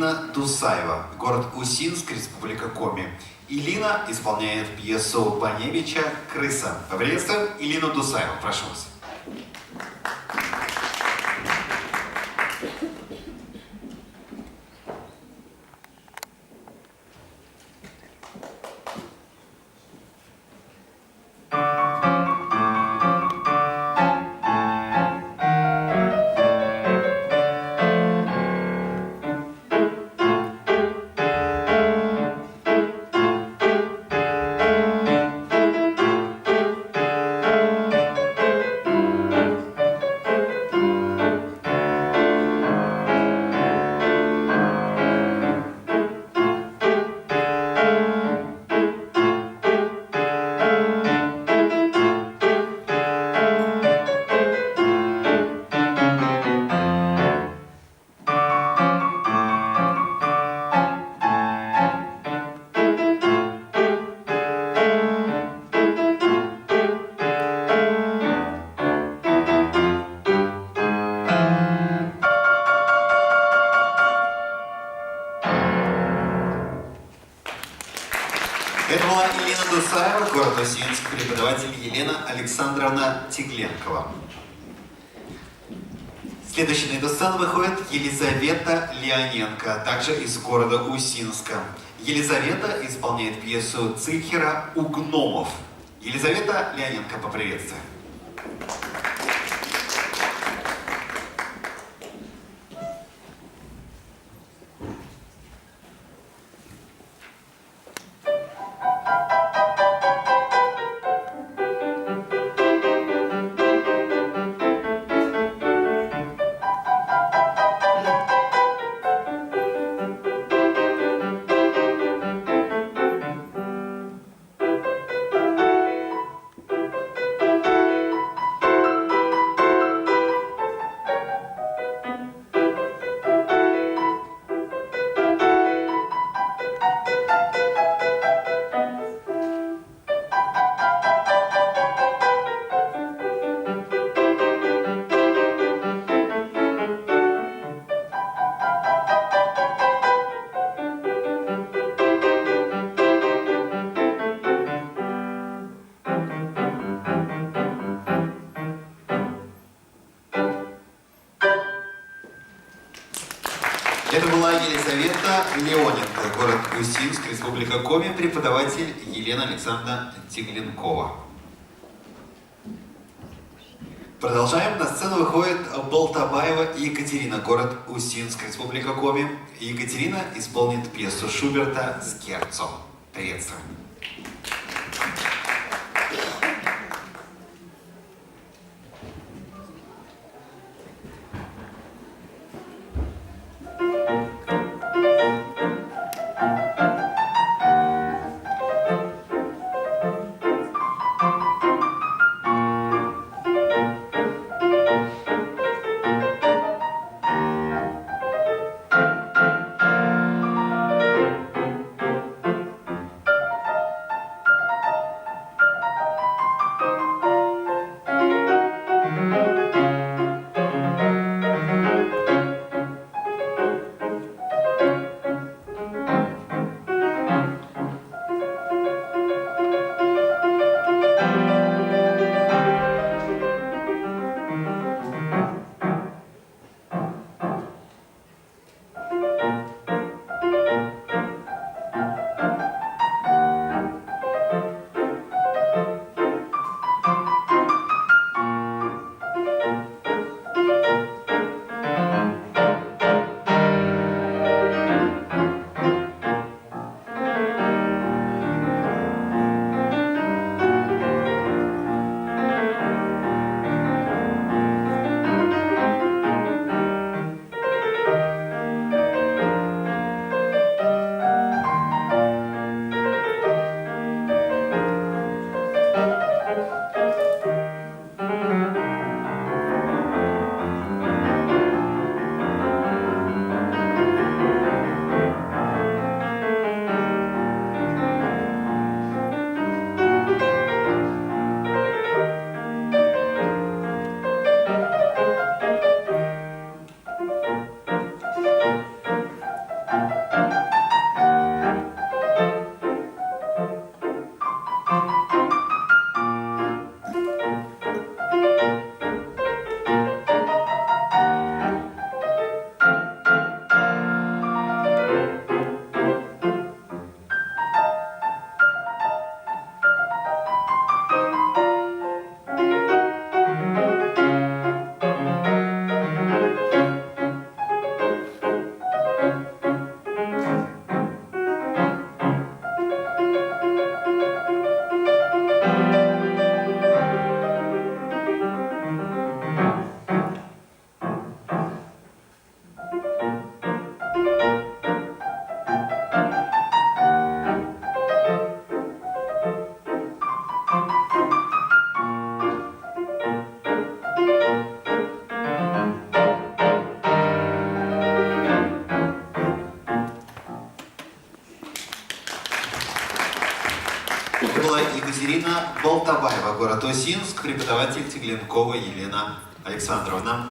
Илина Дусаева, город Усинск, Республика Коми. Илина исполняет пьесу Баневича «Крыса». Поприветствуем Илину Дусаеву. Прошу вас. Это была Илина Дусаева, город Усинск, преподаватель Елена Александровна Тигленкова. Следующей на эту сцену выходит Елизавета Леоненко, также из города Усинска. Елизавета исполняет пьесу Цильхера «У гномов». Елизавета Леоненко, поприветствуем. Это была Елизавета Леоненко, город Усинск, Республика Коми, преподаватель Елена Александровна Тигленкова. Продолжаем. На сцену выходит Болтабаева Екатерина, город Усинск, Республика Коми. Екатерина исполнит пьесу Шуберта «Скерцо». Приветствуем. Это была Екатерина Болтоваева, город Усинск, преподаватель Тегленкова Елена Александровна.